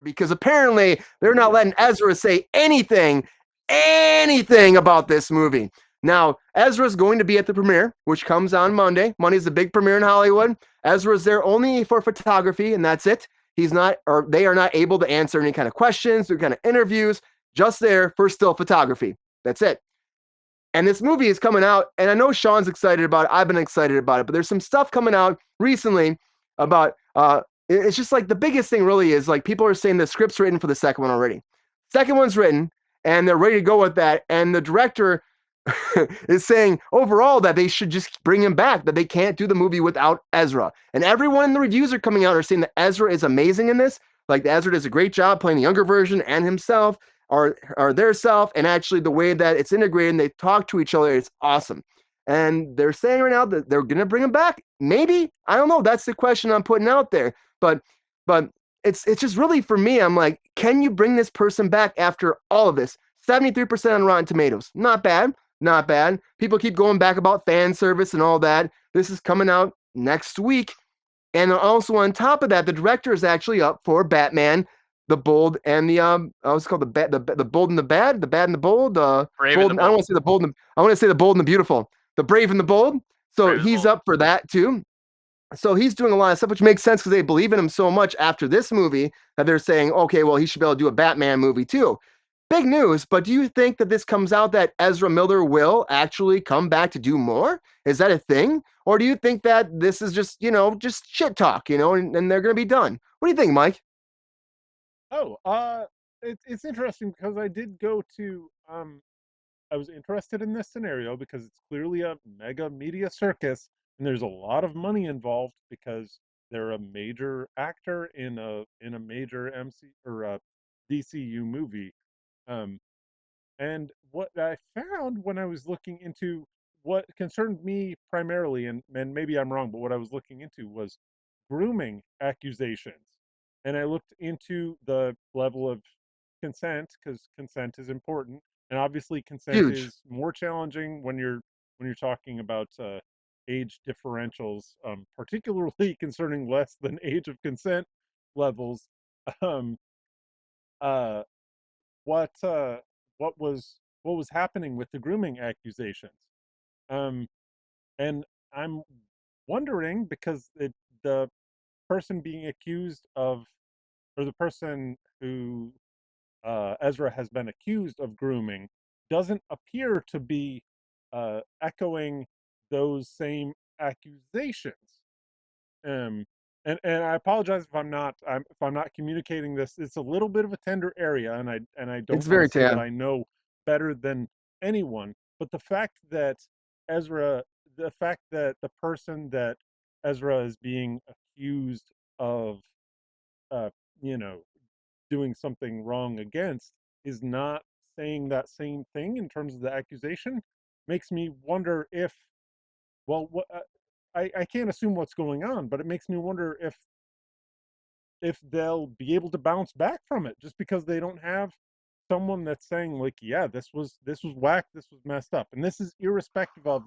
because apparently they're not letting Ezra say anything about this movie. Now, Ezra's going to be at the premiere, which comes on Monday. Monday's the big premiere in Hollywood. Ezra's there only for photography, and that's it. He's not, or they are not able to answer any kind of questions or kind of interviews, just there for still photography. That's it. And this movie is coming out, and I know Sean's excited about it. I've been excited about it, but there's some stuff coming out recently about, it's just like the biggest thing really is like people are saying the script's written for the second one already. Second one's written, and they're ready to go with that. And the director is saying overall that they should just bring him back, that they can't do the movie without Ezra. And everyone in the reviews are coming out are saying that Ezra is amazing in this. Like Ezra does a great job playing the younger version and himself or their self. And actually the way that it's integrated and they talk to each other, it's awesome. And they're saying right now that they're going to bring him back. Maybe, I don't know. That's the question I'm putting out there. But it's just really for me, I'm like, can you bring this person back after all of this? 73% on Rotten Tomatoes. Not bad. Not bad. People keep going back about fan service and all that. This is coming out next week. And also on top of that, the director is actually up for Batman, the Bold and the what's it called, the Bold and the Bad, the Bad and the Bold, Bold, I don't want to say the Bold and I want to say the Bold and the Beautiful, the Brave and the Bold. So he's up for that too. So he's doing a lot of stuff, which makes sense because they believe in him so much after this movie that they're saying, okay, well, he should be able to do a Batman movie too. Big news, but do you think that this comes out that Ezra Miller will actually come back to do more? Is that a thing? Or do you think that this is just, just shit talk, and they're going to be done? What do you think, Mike? Oh, it's interesting because I did go to, I was interested in this scenario because it's clearly a mega media circus and there's a lot of money involved because they're a major actor in a major MC or a DCU movie. And what I found when I was looking into what concerned me primarily, and maybe I'm wrong, but what I was looking into was grooming accusations. And I looked into the level of consent because consent is important, and obviously consent is more challenging when you're talking about age differentials, particularly concerning less than age of consent levels. Um, uh, what was happening with the grooming accusations, and I'm wondering because the person being accused of, or the person who Ezra has been accused of grooming doesn't appear to be echoing those same accusations. And I apologize if I'm not communicating this. It's a little bit of a tender area, and I don't it's very say that I know better than anyone. But the fact that the person that Ezra is being accused of, doing something wrong against is not saying that same thing in terms of the accusation makes me wonder if, well, what. I can't assume what's going on, but it makes me wonder if they'll be able to bounce back from it just because they don't have someone that's saying like, yeah, this was whack, this was messed up, and this is irrespective of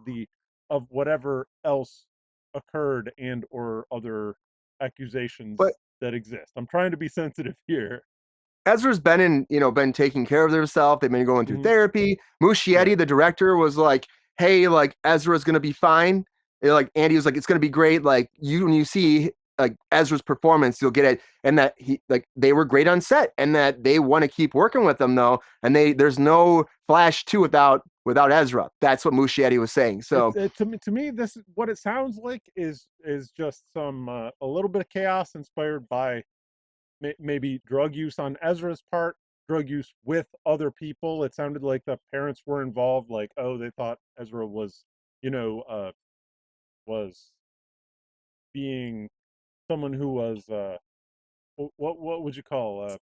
whatever else occurred and or other accusations that exist. I'm trying to be sensitive here. Ezra's been been taking care of themselves. They've been going through therapy. Muschietti, the director, was like, hey, like Ezra's gonna be fine. Like Andy was like, it's gonna be great. Like when you see like Ezra's performance, you'll get it. And that they were great on set, and that they want to keep working with them though. And there's no Flash 2 without Ezra. That's what Muschietti was saying. So to me, this is what it sounds like is just some a little bit of chaos inspired by maybe drug use on Ezra's part, drug use with other people. It sounded like the parents were involved. Like, oh, they thought Ezra was, was being someone who was what would you call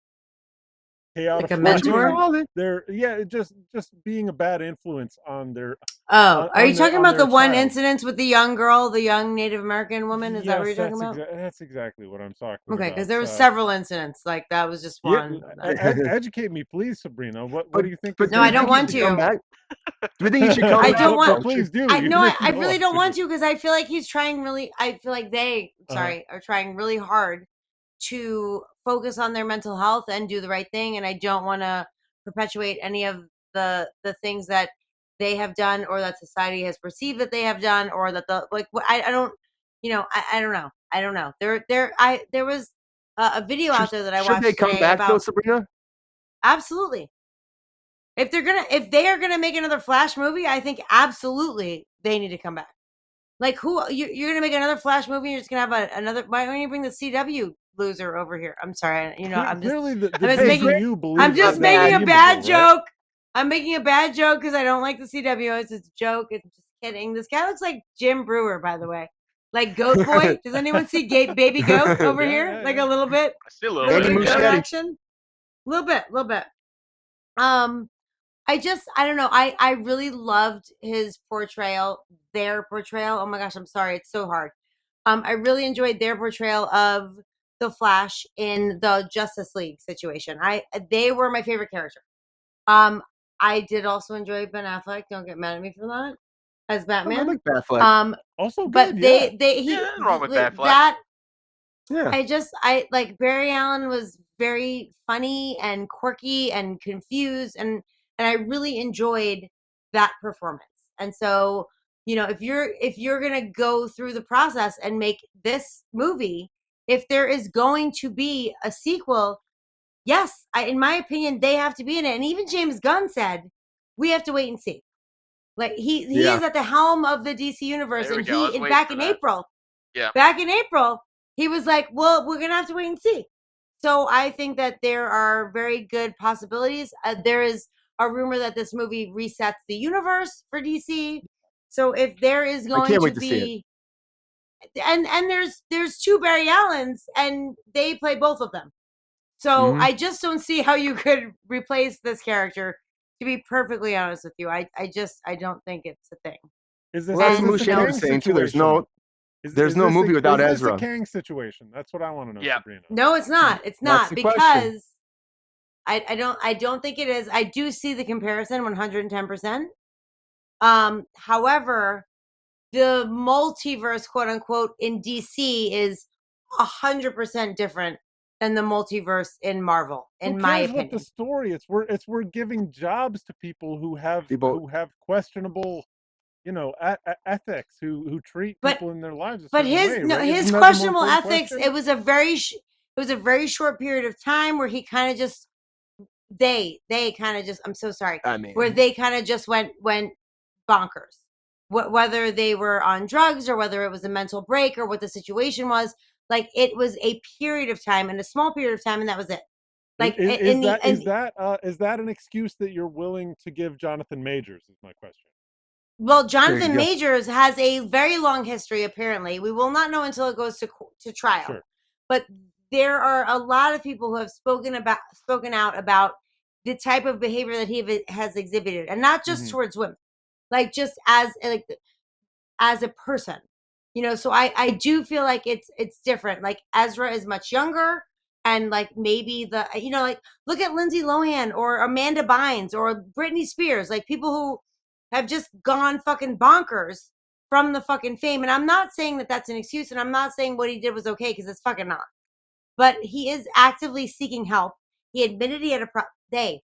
chaotic, like a mentor? Just being a bad influence on their. Are you talking about the one incident with the young girl, the young Native American woman? Is that what you're talking about? That's exactly what I'm talking about. Okay, because there were several incidents. Like that was just one. Educate me, please, Sabrina. What do you think? No, I don't want to. Do you think you should come back? I don't want. Please do. I really don't want to because I feel like he's trying really. I feel like they, are trying really hard to focus on their mental health and do the right thing, and I don't want to perpetuate any of the things that they have done or that society has perceived that they have done, or that I don't, I don't know. There was a video out there that I watched Should they come today back though, about Sabrina? absolutely. If they are gonna make another Flash movie, I think absolutely they need to come back. Like, who you're gonna make another Flash movie? You're just gonna have another. Why don't you bring the CW loser over here? I'm sorry, I'm just Clearly the making DCU believes I'm just that making they're a bad redeemable, right? joke. I'm making a bad joke because I don't like the CW. It's a joke. It's just kidding. This guy looks like Jim Brewer, by the way. Like Goat Boy. Does anyone see Baby Goat over here? Yeah, Like yeah. a little bit. I see a little Andy bit. Goat Muschietti. action. A little bit. I don't know. I really loved his portrayal, their portrayal. Oh my gosh, I'm sorry. It's so hard. I really enjoyed their portrayal of the Flash in the Justice League situation. They were my favorite character. I did also enjoy Ben Affleck. Don't get mad at me for that. As I Batman. like Batfleck. Also But good, nothing wrong with Batfleck. that Yeah. I like Barry Allen was very funny and quirky and confused, and I really enjoyed that performance. And so, if you're going to go through the process and make this movie, if there is going to be a sequel, yes, in my opinion, they have to be in it. And even James Gunn said, we have to wait and see. Like he is at the helm of the DC universe, There we and go. I was waiting back for in that. April. Yeah. Back in April, he was like, well, we're going to have to wait and see. So I think that there are very good possibilities. There is a rumor that this movie resets the universe for DC. So if there is going can't to wait to see be, and there's two Barry Allens, and they play both of them. So I just don't see how you could replace this character. To be perfectly honest with you, I don't think it's a thing. Is this, Well, that's And, what you know, Muschietti was saying too. There's no Is no this movie without is Ezra. This a Kang situation? That's what I want to know, Yeah. Sabrina. No, it's not. It's not the because question. I don't think it is. I do see the comparison 110%. However, the multiverse, quote unquote, in DC is 100% different than the multiverse in Marvel, in my opinion. What the story? It's we're giving jobs to people who have questionable, ethics, who treat people in their lives. But his questionable ethics. It was a very short period of time where he kind of just they kind of just. I'm so sorry. I mean, where they kind of just went bonkers. Whether they were on drugs or whether it was a mental break or what the situation was, like it was a period of time and a small period of time, and that was it. Like, is that an excuse that you're willing to give Jonathan Majors? Is my question. Well, Jonathan Majors has a very long history. Apparently, we will not know until it goes to trial. Sure. But there are a lot of people who have spoken out about the type of behavior that he has exhibited, and not just towards women, like just as a person, So I do feel like it's different. Like Ezra is much younger, and like maybe look at Lindsay Lohan or Amanda Bynes or Britney Spears, like people who have just gone fucking bonkers from the fucking fame. And I'm not saying that that's an excuse, and I'm not saying what he did was okay, because it's fucking not. But he is actively seeking help. He admitted he had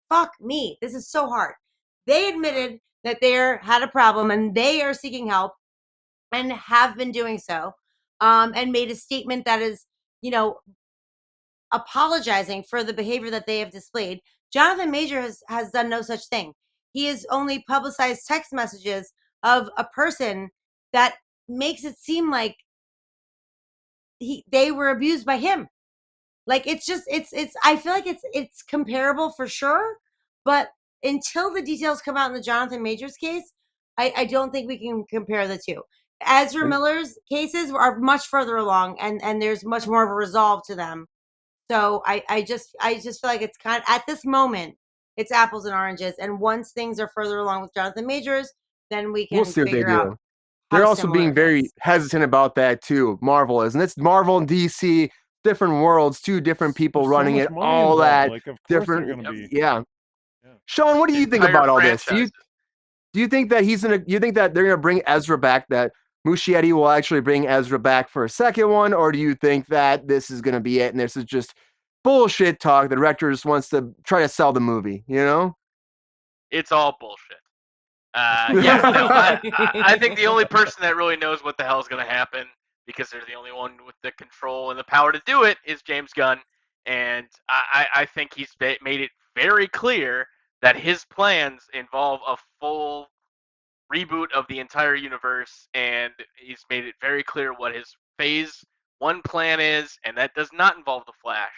fuck me. This is so hard. They admitted that they had a problem, and they are seeking help and have been doing so, and made a statement that is, apologizing for the behavior that they have displayed. Jonathan Majors has done no such thing. He has only publicized text messages of a person that makes it seem like they were abused by him. Like it's I feel like it's comparable for sure, but until the details come out in the Jonathan Majors case, I don't think we can compare the two. Ezra Miller's cases are much further along, and there's much more of a resolve to them. So I just feel like it's kind of, at this moment, it's apples and oranges. And once things are further along with Jonathan Majors, then we can figure out. They're also being very hesitant about that too. Marvel is, and it's Marvel and DC, different worlds, two different people running it, all that different. Yeah. Sean, what do you think about all this? Do you think that you think that they're gonna bring Ezra back? That Muschietti will actually bring Ezra back for a second one, or do you think that this is going to be it and this is just bullshit talk? The director just wants to try to sell the movie, you know? It's all bullshit. Yeah, no, I think the only person that really knows what the hell is going to happen, because they're the only one with the control and the power to do it, is James Gunn. And I think he's made it very clear that his plans involve a full reboot of the entire universe, and he's made it very clear what his phase 1 plan is, and that does not involve the Flash.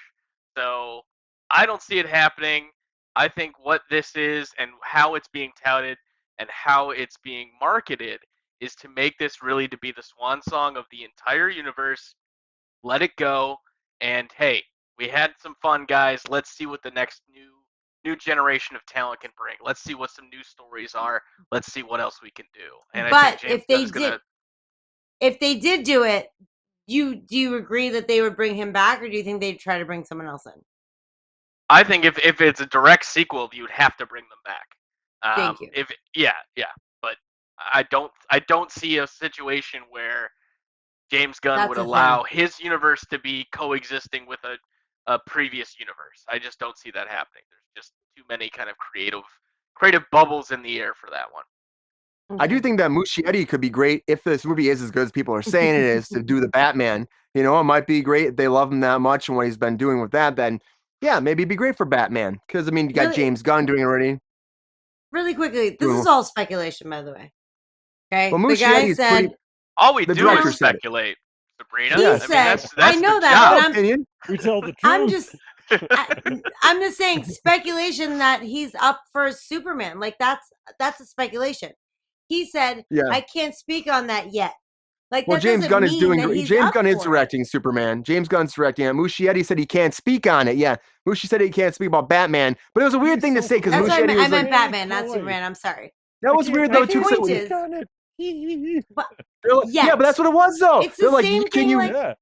So I don't see it happening. I think what this is and how it's being touted and how it's being marketed is to make this really to be the swan song of the entire universe. Let it go, and hey, we had some fun, guys. Let's see what the next new generation of talent can bring. Let's see what some new stories are. Let's see what else we can do. And I But think James if they did do it, do you agree that they would bring him back, or do you think they'd try to bring someone else in? I think if it's a direct sequel, you would have to bring them back. Thank you. Yeah, but I don't see a situation where James Gunn That's would the allow his universe to be coexisting with a previous universe. I just don't see that happening. There's just too many kind of creative bubbles in the air for that one. I do think that Muschietti could be great if this movie is as good as people are saying it is to do the Batman. You know, it might be great if they love him that much and what he's been doing with that. Then, yeah, maybe it'd be great for Batman. Because, I mean, you got Really- James Gunn doing it already. Really quickly, this is all speculation, by the way. Okay, Well, the guy Muschietti's said pretty- All we The do director is said it. speculate, Sabrina. He I mean, said- that's I know the that, job. but Opinion. We tell the truth. I'm just saying speculation that he's up for Superman. Like that's a speculation. He said, Yeah. I can't speak on that yet. Like Well, that James doesn't Gunn is mean doing. that he's James up Gunn is for it. directing Superman. James Gunn's directing it. Muschietti said he can't speak on it. Yeah, Muschietti said he can't speak about Batman. But it was a weird He's thing to so say because That's what I Muschietti meant. I was meant like, Batman, not Chloe. Superman. I'm sorry. that was weird though too. point So, is- they're like, Yes. yeah, but that's what it was though. It's the They're like, same can thing, you? like- Yeah.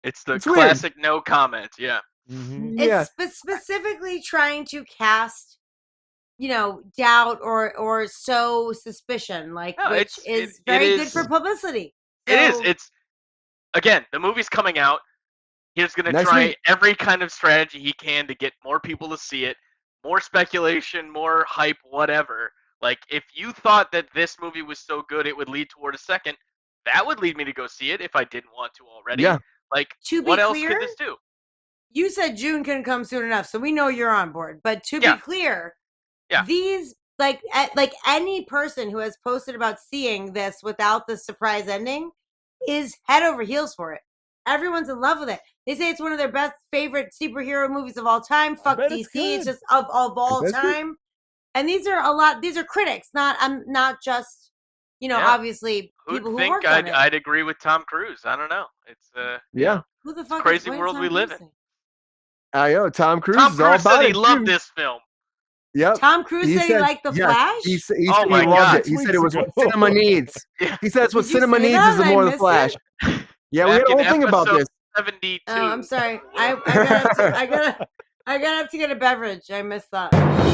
It's the It's weird. classic no comment. Yeah. Mhm. Yeah. It's specifically trying to cast, doubt or sow suspicion, like No, which it is very good is- for publicity. It is. So- It's again, the movie's coming out. He's going to Next try week. every kind of strategy he can to get more people to see it, more speculation, more hype, whatever. Like, if you thought that this movie was so good it would lead toward a second, that would lead me to go see it if I didn't want to already. Yeah. Like, To be what else clear, could this do? You said June couldn't come soon enough, so we know you're on board. But to Yeah. be clear, Yeah. these like any person who has posted about seeing this without the surprise ending is head over heels for it. Everyone's in love with it. They say it's one of their best favorite superhero movies of all time. Fuck bet it's DC, it's good. just of all bet it's good. time. And these are critics, not just Yeah. obviously Who'd people who think worked on it. I'd agree with Tom Cruise? I don't know. It's Yeah. Who the fuck? crazy what is world Tom we live Cruise in. saying? I know Tom Cruise Tom is all Cruise about said he it, loved too. this film. Yep. Tom Cruise said he liked The yeah, Flash. He said Oh he my loved God. it. He said it was what 2 weeks cinema ago. needs. Yeah. He said it's what Did you cinema say needs that is the and I more of the missed Flash. it? Yeah, we Back had a in whole thing about episode this. 72. Oh, I'm sorry. I got up to get a beverage. I missed that.